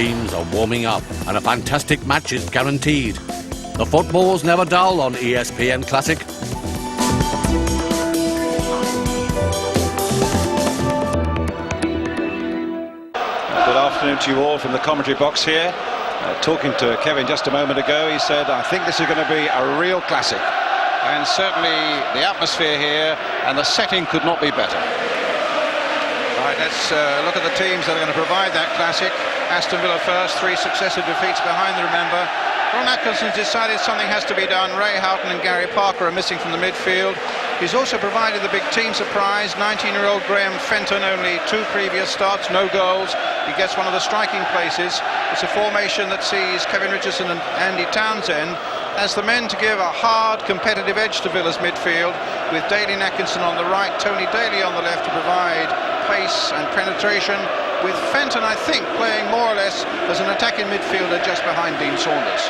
teams are warming up and a fantastic match is guaranteed. The football's never dull on ESPN Classic. Good afternoon to you all from the commentary box here. Talking to Kevin just a moment ago, he said, I think this is going to be a real classic. And certainly the atmosphere here and the setting could not be better. Right, let's look at the teams that are going to provide that classic. Aston Villa first, 3 successive defeats behind them, remember. Ron Atkinson's decided something has to be done. Ray Houghton and Gary Parker are missing from the midfield. He's also provided the big team surprise. 19-year-old Graham Fenton, only 2 previous starts, no goals. He gets one of the striking places. It's a formation that sees Kevin Richardson and Andy Townsend as the men to give a hard, competitive edge to Villa's midfield, with Daly and Atkinson on the right, Tony Daly on the left to provide pace and penetration, with Fenton, I think, playing more or less as an attacking midfielder just behind Dean Saunders.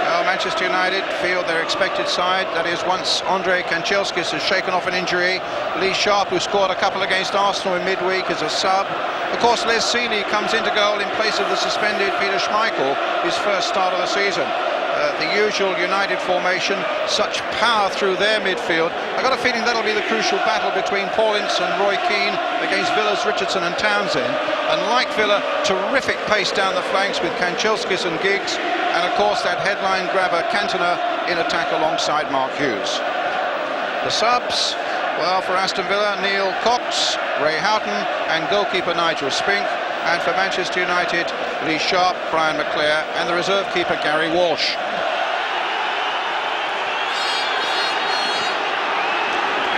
Well, Manchester United field their expected side, that is, once Andrei Kanchelskis has shaken off an injury. Lee Sharp, who scored a couple against Arsenal in midweek, is a sub. Of course, Les Sealey comes into goal in place of the suspended Peter Schmeichel, his first start of the season. The usual United formation, such power through their midfield. I've got a feeling that'll be the crucial battle between Paul Ince and Roy Keane against Villa's Richardson and Townsend. And like Villa, terrific pace down the flanks with Kanchelskis and Giggs, and of course that headline grabber Cantona in attack alongside Mark Hughes. The subs, well, for Aston Villa, Neil Cox, Ray Houghton and goalkeeper Nigel Spink. And for Manchester United, Lee Sharp, Brian McClare and the reserve keeper Gary Walsh.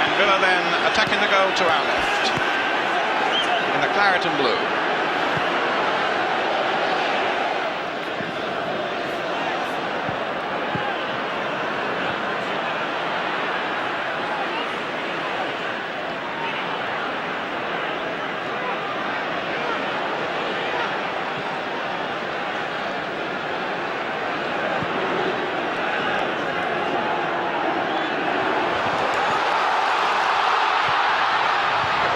And Villa then attacking the goal to our left in the claret and blue.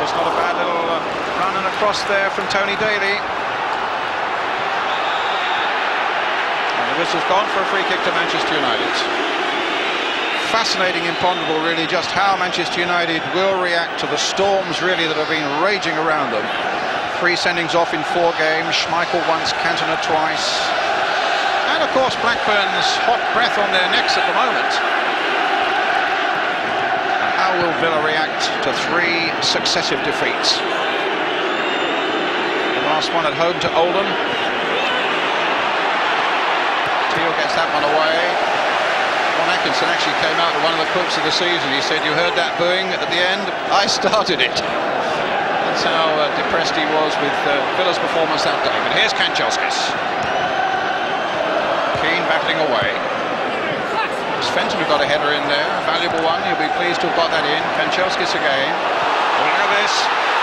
Not a bad little run and across there from Tony Daly. And the whistle's gone for a free kick to Manchester United. Fascinating, imponderable really, just how Manchester United will react to the storms really that have been raging around them. 3 sendings off in 4 games, Schmeichel once, Cantona twice. And of course Blackburn's hot breath on their necks at the moment. How will Villa react to 3 successive defeats? The last one at home to Oldham. Teal gets that one away. Ron Atkinson actually came out with one of the quotes of the season. He said, "You heard that booing at the end? I started it." That's how depressed he was with Villa's performance that day. But here's Kanchelskis. Keane battling away. Fenton who got a header in there, a valuable one. You'll be pleased to have got that in. Kanchelskis again. Oh, look at this.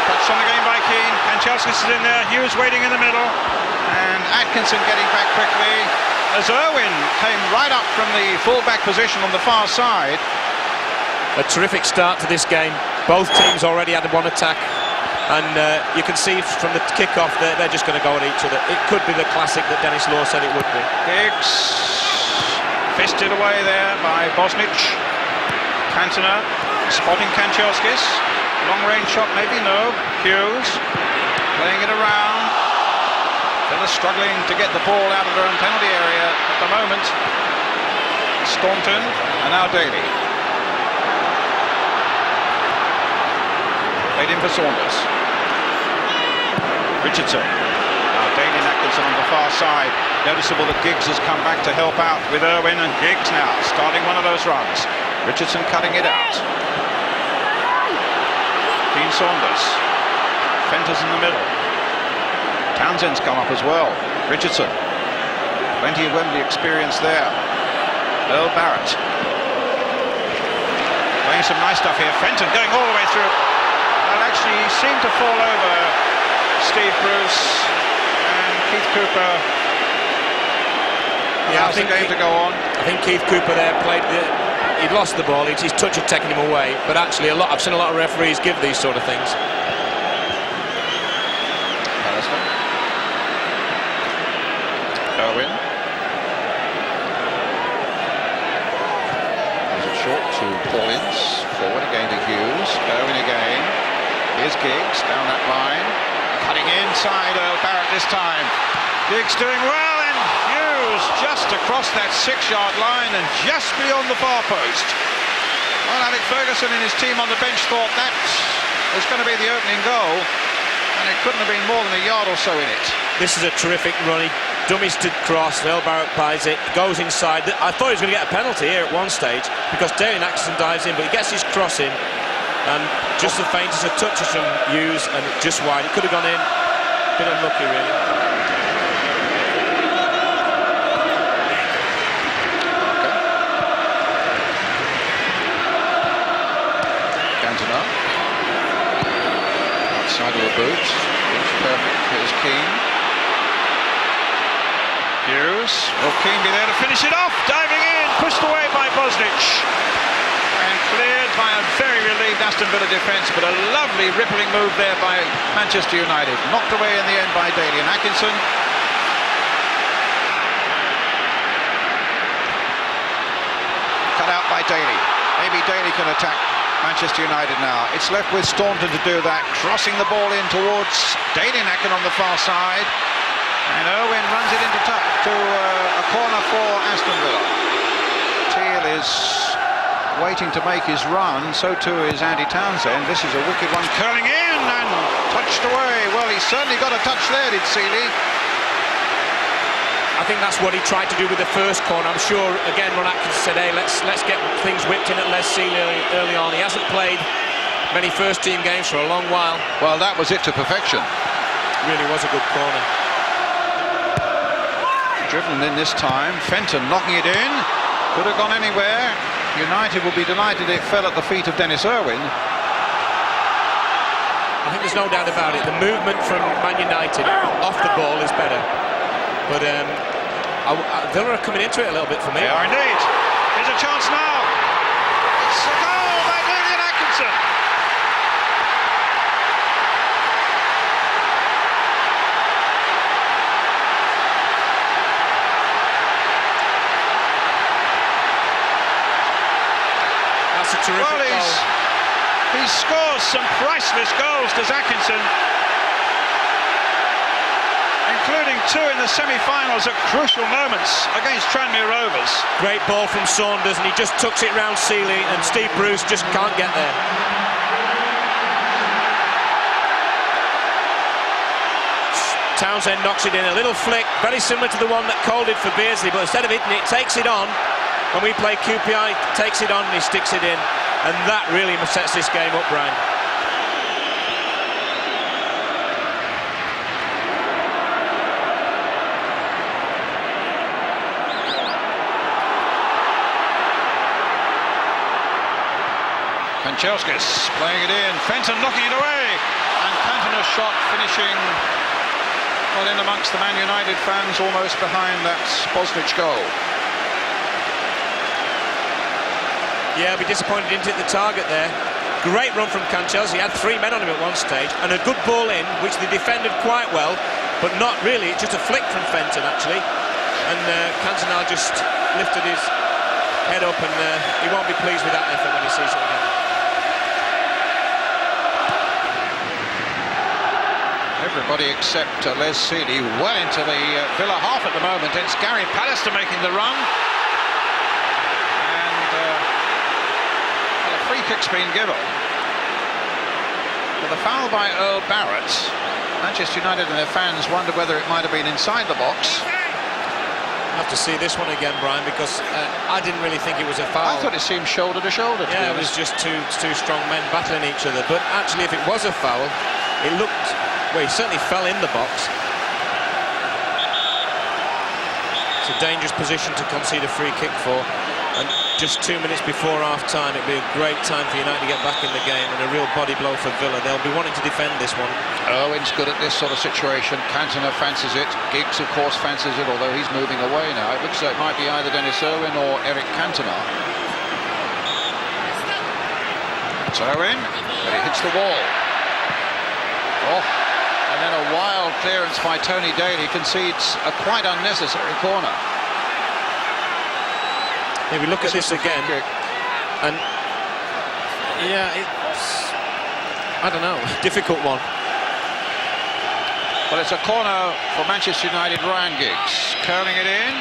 Touched on the game by Keane. Kanchelskis is in there. Hughes waiting in the middle. And Atkinson getting back quickly. As Irwin came right up from the full-back position on the far side. A terrific start to this game. Both teams already had one attack. And you can see from the kick-off they're just going to go at each other. It could be the classic that Dennis Law said it would be. Giggs. Fisted away there by Bosnich. Cantona spotting Kanchelskis. Long-range shot maybe, no. Hughes playing it around. Villa struggling to get the ball out of their own penalty area at the moment. Staunton and now Daly. Played in for Saunders. Richardson. Now Daly and Atkinson on the far side. Noticeable that Giggs has come back to help out with Irwin, and Giggs now starting one of those runs. Richardson cutting it out. Dean Saunders. Fenton's in the middle. Townsend's come up as well. Richardson. Plenty of Wembley experience there. Earl Barrett. Playing some nice stuff here. Fenton going all the way through. Well, actually, he seemed to fall over Steve Bruce and Keith Cooper. Yeah, I think the game to go on. I think Keith Cooper there played he'd lost the ball. His touch had taken him away. But actually, I've seen a lot of referees give these sort of things. Owen. Gives it short to Paul Ince. Forward again to Hughes. Owen again. Here's Giggs down that line. Cutting inside Earl Barrett this time. Giggs doing well, and Hughes just across that 6-yard line and just beyond the far post. Well, Alec Ferguson and his team on the bench thought that was going to be the opening goal, and it couldn't have been more than a yard or so in it. This is a terrific run. He dummies to cross. Earl Barrett buys it, goes inside. I thought he was going to get a penalty here at one stage because Darian Atkinson dives in, but he gets his cross in, and just the faintest of touches from Hughes, and just wide. It could have gone in. Bit unlucky, really. Side of the boot, it's perfect. Here's Keane. Hughes. Will Keane be there to finish it off? Diving in, pushed away by Bosnich, and cleared by a very relieved Aston Villa defence. But a lovely rippling move there by Manchester United. Knocked away in the end by Daly and Atkinson. Cut out by Daly. Maybe Daly can attack Manchester United now. It's left with Staunton to do that, crossing the ball in towards Daly-Nacken on the far side, and Owen runs it into to a corner for Aston Villa. Teal is waiting to make his run, so too is Andy Townsend. This is a wicked one, curling in and touched away. Well, he certainly got a touch there, did Seeley. I think that's what he tried to do with the first corner. I'm sure, again, Ron Atkins said, hey, let's get things whipped in at Les Seeley early on. He hasn't played many first-team games for a long while. Well, that was it to perfection. Really was a good corner. Driven in this time. Fenton knocking it in. Could have gone anywhere. United will be delighted it fell at the feet of Dennis Irwin. I think there's no doubt about it. The movement from Man United off the ball is better. But Villa are coming into it a little bit for me. They are indeed. Here's a chance now. It's a goal by Darian Atkinson. That's a terrific goal. He scores some priceless goals, does Atkinson, including 2 in the semi-finals at crucial moments against Tranmere Rovers. Great ball from Saunders, and he just tucks it round Seeley, and Steve Bruce just can't get there. Townsend knocks it in, a little flick, very similar to the one that Cole did for Beardsley, but instead of hitting it, takes it on. When we play QPR, he takes it on and he sticks it in, and that really sets this game up, Brian. Kanchelskis playing it in, Fenton knocking it away, and Cantona's shot finishing well in amongst the Man United fans, almost behind that Bosnich goal. Yeah, I'll be disappointed he didn't hit the target there. Great run from Cancels. He had 3 men on him at one stage, and a good ball in, which they defended quite well, but not really. Just a flick from Fenton, actually. And Cantona just lifted his head up, and he won't be pleased with that effort when he sees it again. Everybody except Les Seeley well into the Villa half at the moment. It's Gary Pallister making the run. Free kick's been given. For the foul by Earl Barrett, Manchester United and their fans wonder whether it might have been inside the box. I'll have to see this one again, Brian, because I didn't really think it was a foul. I thought it seemed shoulder to shoulder. Yeah, it was just two strong men battling each other. But actually, if it was a foul, it looked... Well, he certainly fell in the box. It's a dangerous position to concede a free kick for. And just 2 minutes before half-time, it'd be a great time for United to get back in the game, and a real body blow for Villa. They'll be wanting to defend this one. Owen's good at this sort of situation. Cantona fancies it. Giggs, of course, fancies it, although he's moving away now. It looks like it might be either Dennis Irwin or Eric Cantona. It's Owen, but he hits the wall. Oh, And then a wild clearance by Tony Daly concedes a quite unnecessary corner. If we look at this again, and yeah, it's, I don't know, difficult one. Well, it's a corner for Manchester United. Ryan Giggs curling it in,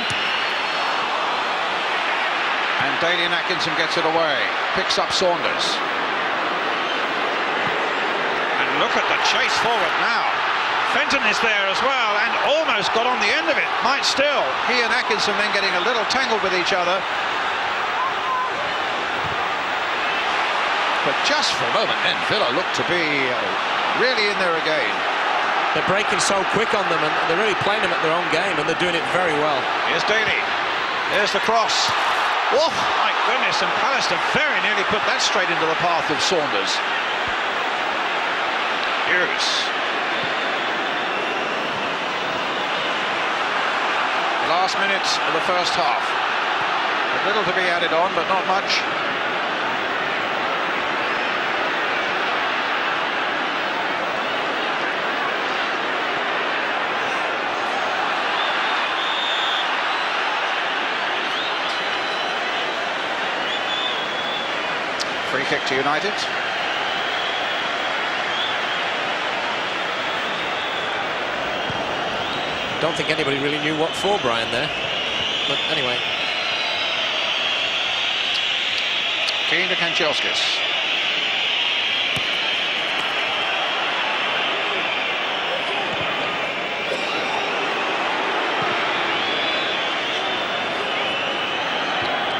and Daly and Atkinson gets it away, picks up Saunders, and look at the chase forward now. Fenton is there as well and almost got on the end of it. Might still. He and Atkinson then getting a little tangled with each other. But just for a moment then, Villa looked to be really in there again. They're breaking so quick on them, and they're really playing them at their own game, and they're doing it very well. Here's Daly. Here's the cross. Oh, my goodness, and Palace have very nearly put that straight into the path of Saunders. Hughes. Last minute of the first half. A little to be added on, but not much. Free kick to United. I don't think anybody really knew what for, Brian, there. But anyway. Keen to Kanchelskis.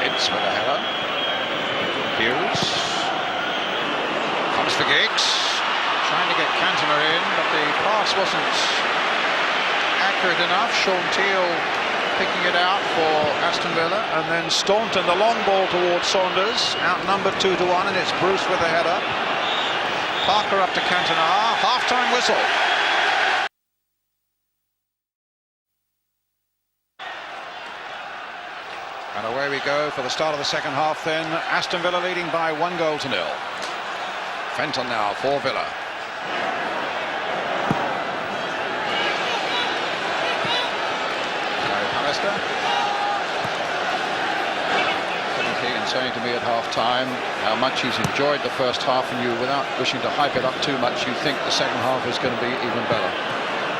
It's with a header. Hughes. Comes for Giggs. Trying to get Cantona in, but the pass wasn't accurate enough. Sean Teal picking it out for Aston Villa, and then Staunton, the long ball towards Saunders, outnumbered 2-1, and it's Bruce with a header. Parker up to Cantona. Half-time whistle. And away we go for the start of the second half then. Aston Villa leading by 1-0. Fenton now for Villa. Keegan saying to me at half-time how much he's enjoyed the first half, and you, without wishing to hype it up too much, you think the second half is going to be even better.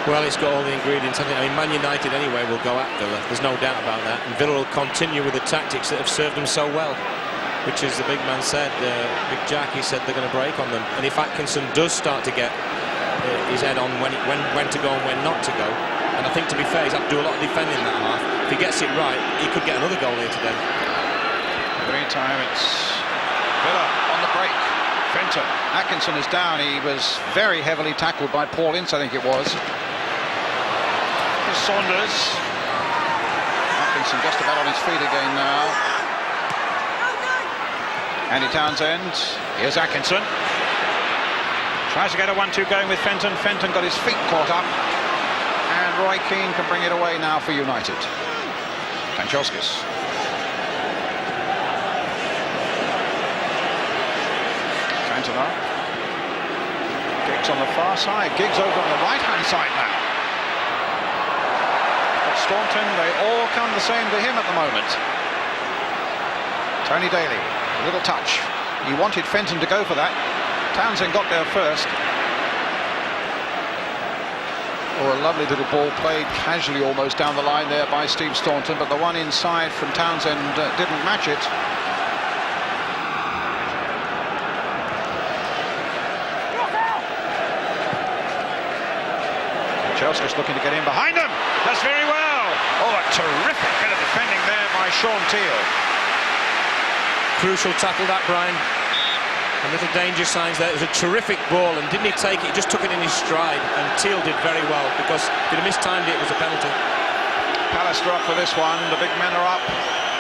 Well, it's got all the ingredients. I mean, Man United anyway will go at Villa. There's no doubt about that. And Villa will continue with the tactics that have served them so well, which, as the big man said, Big Jack, he said they're going to break on them. And if Atkinson does start to get his head on when to go and when not to go, and I think, to be fair, he's had to do a lot of defending that half. If he gets it right, he could get another goal here today. In the meantime, it's Villa on the break. Fenton. Atkinson is down. He was very heavily tackled by Paul Ince, I think it was. Here's Saunders. Atkinson just about on his feet again now. Andy Townsend. Here's Atkinson. Tries to get a 1-2 going with Fenton. Fenton got his feet caught up. And Roy Keane can bring it away now for United. Kanchelskis. Cantona. Giggs on the far side. Giggs over on the right-hand side now. But Staunton, they all come the same to him at the moment. Tony Daly, a little touch. He wanted Fenton to go for that. Townsend got there first. Or a lovely little ball played casually almost down the line there by Steve Staunton, but the one inside from Townsend didn't match it. Chelsea's looking to get in behind him. Does very well. Oh, a terrific bit of defending there by Sean Teal. Crucial tackle that, Brian. A little danger signs there. It was a terrific ball, and didn't he take it? He just took it in his stride, and Teal did very well, because if he'd have mistimed it, it was a penalty. Pallister up for this one. The big men are up.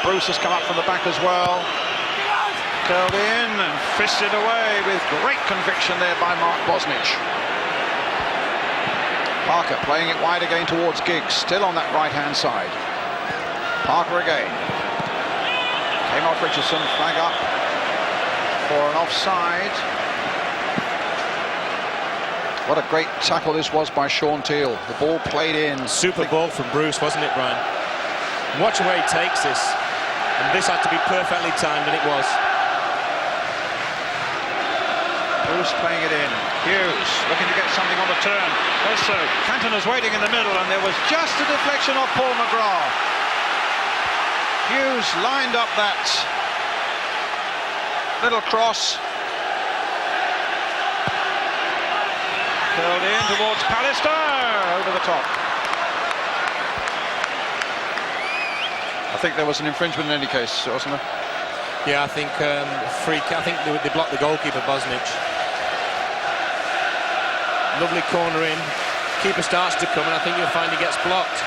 Bruce has come up from the back as well. Curled in and fisted away with great conviction there by Mark Bosnich. Parker playing it wide again towards Giggs, still on that right-hand side. Parker again. Came off Richardson, flag up for an offside. What a great tackle this was by Sean Teal. The ball played in. Super ball from Bruce, wasn't it, Brian? Watch where he takes this. And this had to be perfectly timed, and it was. Bruce playing it in. Hughes looking to get something on the turn. Also, Cantona's waiting in the middle, and there was just a deflection off Paul McGrath. Hughes lined up that little cross. Curled in towards Pallister, over the top. I think there was an infringement in any case, wasn't there? Yeah, I think I think they blocked the goalkeeper, Bosnich. Lovely corner in. Keeper starts to come, and I think you'll find he gets blocked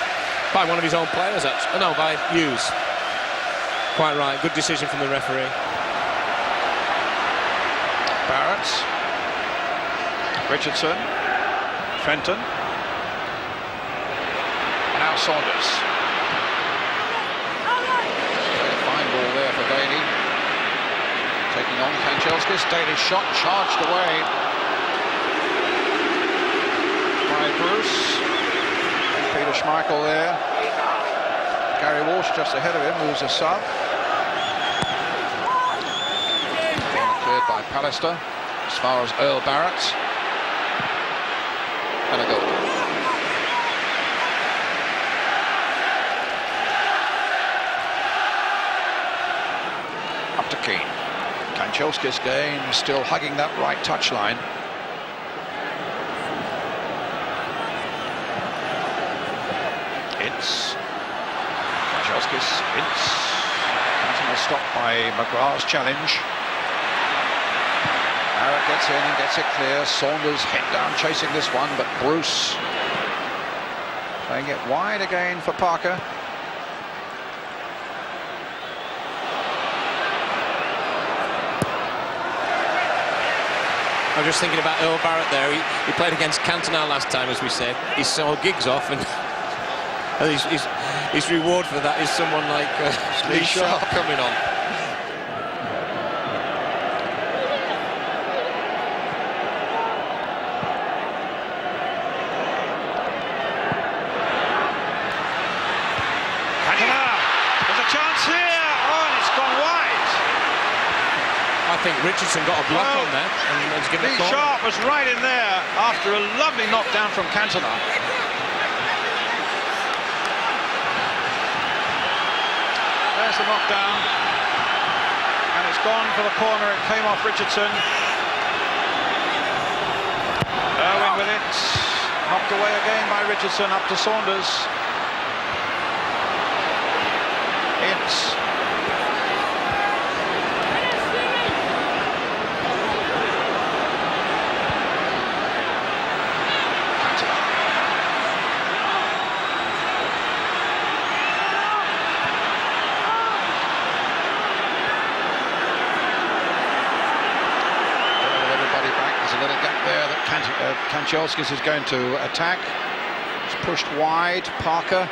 by one of his own players, actually. Oh, no, by Hughes. Quite right. Good decision from the referee. Barrett. Richardson. Fenton. Now Saunders. Very fine ball there for Daly. Taking on Kanchelskis. Daly's shot charged away by Bruce. Peter Schmeichel there. Gary Walsh just ahead of him, who's a sub. Cleared by Pallister. As far as Earl Barrett. And a goal. Up to Keane. Kanchelskis game still hugging that right touchline. Ince. Kanchelskis. Ince. Cantona stopped by McGrath's challenge. Barrett gets in and gets it clear. Saunders head down chasing this one, but Bruce playing it wide again for Parker. I was just thinking about Earl Barrett there. He played against Cantona last time, as we said. He saw gigs off, and his reward for that is someone like Lee Sharp coming on. I think Richardson got a block on there and was given a call. Sharp was right in there after a lovely knockdown from Cantona. There's the knockdown, and it's gone for the corner. It came off Richardson. Irwin with it, knocked away again by Richardson, up to Saunders. Ince. Kanchelskis is going to attack. It's pushed wide. Parker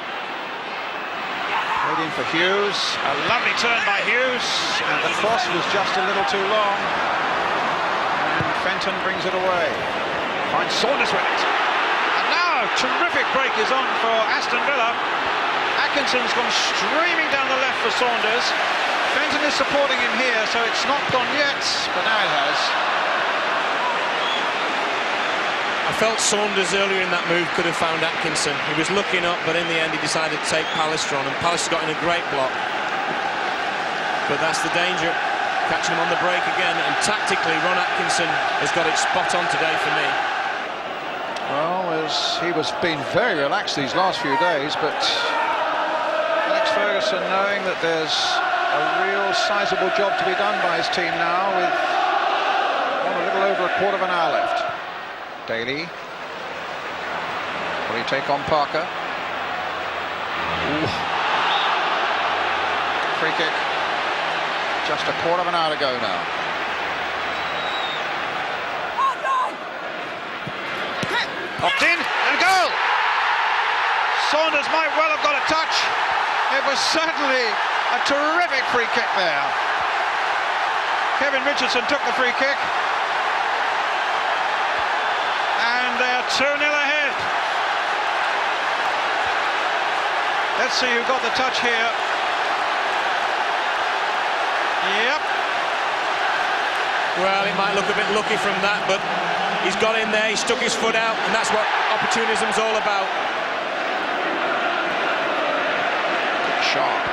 waiting for Hughes. A lovely turn by Hughes, and the cross was just a little too long. And Fenton brings it away. Finds Saunders with it. And now terrific break is on for Aston Villa. Atkinson's gone streaming down the left for Saunders. Fenton is supporting him here, so it's not gone yet, but now it has. I felt Saunders earlier in that move could have found Atkinson. He was looking up, but in the end he decided to take Pallister on, and Pallister got in a great block. But that's the danger, catching him on the break again, and tactically Ron Atkinson has got it spot on today for me. Well, he was being very relaxed these last few days, but Alex Ferguson, knowing that there's a real sizable job to be done by his team now, with a little over a quarter of an hour left. Daly. Will he take on Parker? Ooh. Free kick. Just a quarter of an hour to go now. Popped in and goal! Saunders might well have got a touch. It was certainly a terrific free kick there. Kevin Richardson took the free kick. And they're 2-0 ahead. Let's see who got the touch here. Yep. Well, it might look a bit lucky from that, but he's got in there, he stuck his foot out, and that's what opportunism's all about. Sharp.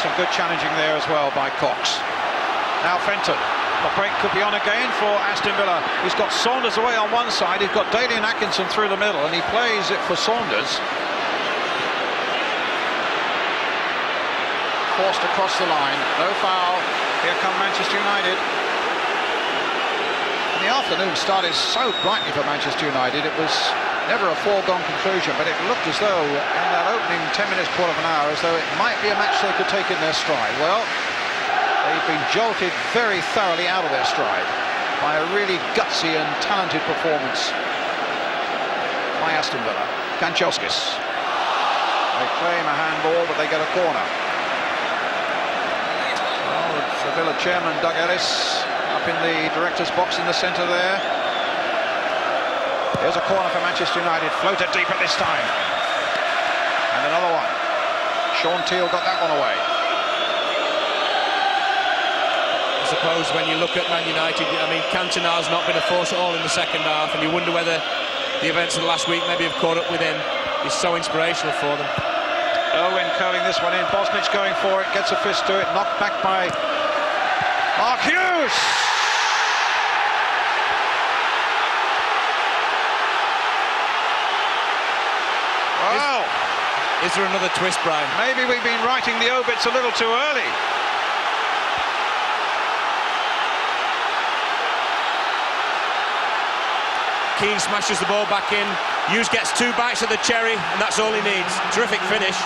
Some good challenging there as well by Cox. Now Fenton. The break could be on again for Aston Villa. He's got Saunders away on one side, he's got Daly and Atkinson through the middle, and he plays it for Saunders. Forced across the line, no foul. Here come Manchester United. And the afternoon started so brightly for Manchester United, it was never a foregone conclusion, but it looked as though in that opening 10 minutes, quarter of an hour, as though it might be a match they could take in their stride. Well, they've been jolted very thoroughly out of their stride by a really gutsy and talented performance by Aston Villa. Kanchelskis. They claim a handball, but they get a corner. Well, the Villa chairman, Doug Ellis, up in the director's box in the centre there. Here's a corner for Manchester United. Floated deep at this time. And another one. Sean Teal got that one away. I suppose when you look at Man United, I mean, Cantona's not been a force at all in the second half, and you wonder whether the events of the last week maybe have caught up with him. He's so inspirational for them. Owen curling this one in. Bosnich going for it, gets a fist to it, knocked back by Mark Hughes. Wow. Is there another twist, Brian? Maybe we've been writing the obits a little too early. Keane smashes the ball back in. Hughes gets 2 bites of the cherry, and that's all he needs. Terrific finish.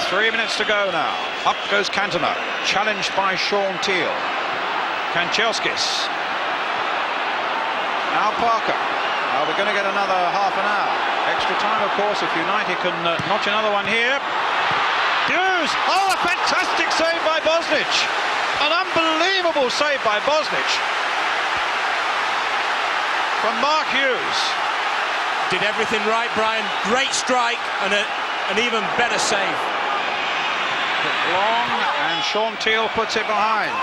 3 minutes to go now. Up goes Cantona, challenged by Sean Teal. Kanchelskis. Now Parker. Are we going to get another half an hour? Extra time, of course, if United can notch another one here. Hughes! Oh, a fantastic save by Bosnich! An unbelievable save by Bosnich. From Mark Hughes. Did everything right, Brian. Great strike and an even better save. Long, and Sean Teal puts it behind.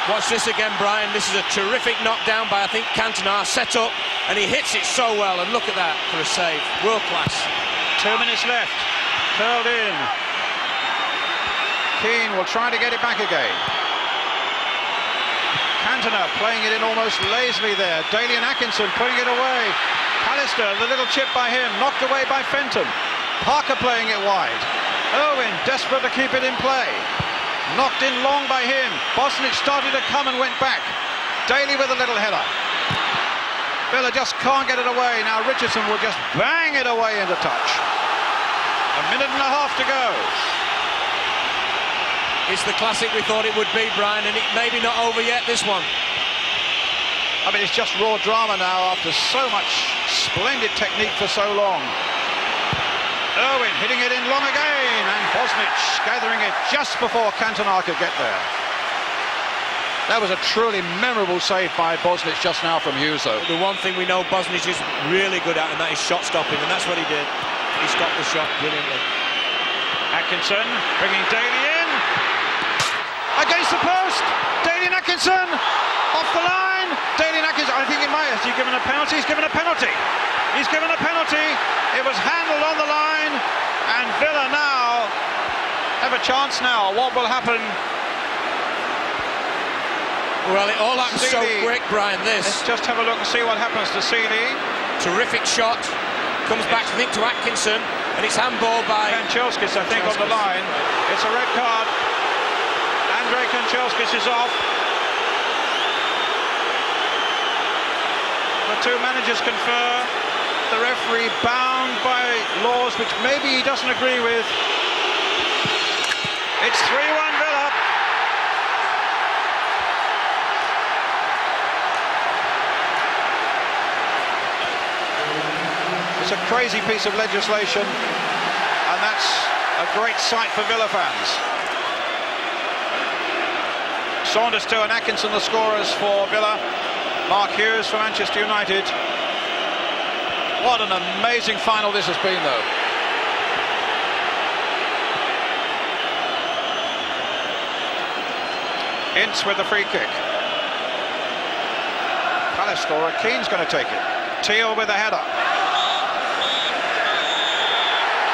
Watch this again, Brian. This is a terrific knockdown by, I think, Cantona. Set up, and he hits it so well. And look at that for a save. World class. 2 minutes left. Curled in. Keane will try to get it back again. Cantona playing it in almost lazily there. Daly and Atkinson putting it away. Pallister, the little chip by him, knocked away by Fenton. Parker playing it wide. Owen desperate to keep it in play. Knocked in long by him. Bosnich started to come and went back. Daly with a little header. Villa just can't get it away. Now Richardson will just bang it away into touch. A minute and a half to go. It's the classic we thought it would be, Brian, and it maybe not over yet, this one. I mean, it's just raw drama now after so much splendid technique for so long. Irwin hitting it in long again, and Bosnich gathering it just before Cantona could get there. That was a truly memorable save by Bosnich just now from Hughes, though. The one thing we know Bosnich is really good at, and that is shot stopping, and that's what he did. He stopped the shot brilliantly. Atkinson bringing Daly in. Against the post. Daly and Atkinson off the line. Daly and Atkinson, I think he might. Has he given a penalty? He's given a penalty. He's given a penalty. It was handled on the line, and Villa now have a chance now. What will happen? Well, it all happened so quick, Brian, this. Let's just have a look and see what happens to Seeley. Terrific shot. Comes back, I think, to Atkinson, and it's handball by Kanchelskis, I think, on the line. It's a red card. Andrei Kanchelskis is off. The two managers confer. The referee bound by laws which maybe he doesn't agree with. It's 3-1 Villa. It's a crazy piece of legislation, and that's a great sight for Villa fans. Saunders 2 and Atkinson the scorers for Villa. Mark Hughes for Manchester United. What an amazing final this has been, though. Ince with the free kick. Pallister, Keane's going to take it. Teal with the header.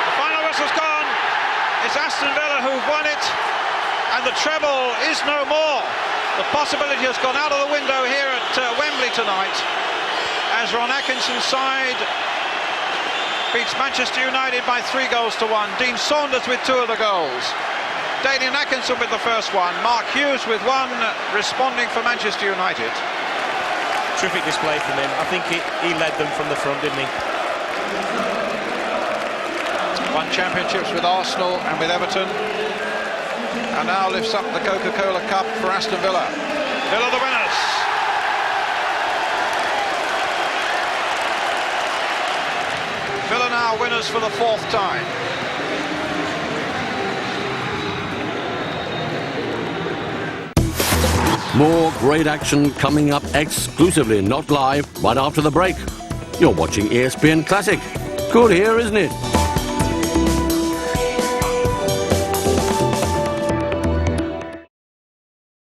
The final whistle's gone. It's Aston Villa who've won it, and the treble is no more. The possibility has gone out of the window here at Wembley tonight, as Ron Atkinson's side beats Manchester United by 3-1. Dean Saunders with 2 of the goals. Daniel Atkinson with the first one. Mark Hughes with 1, responding for Manchester United. Terrific display from him. I think he led them from the front, didn't he? Won championships with Arsenal and with Everton, and now lifts up the Coca-Cola Cup for Aston Villa. Villa the winners. Villa now winners for the 4th time. More great action coming up exclusively, not live, right after the break. You're watching ESPN Classic. Good here, isn't it?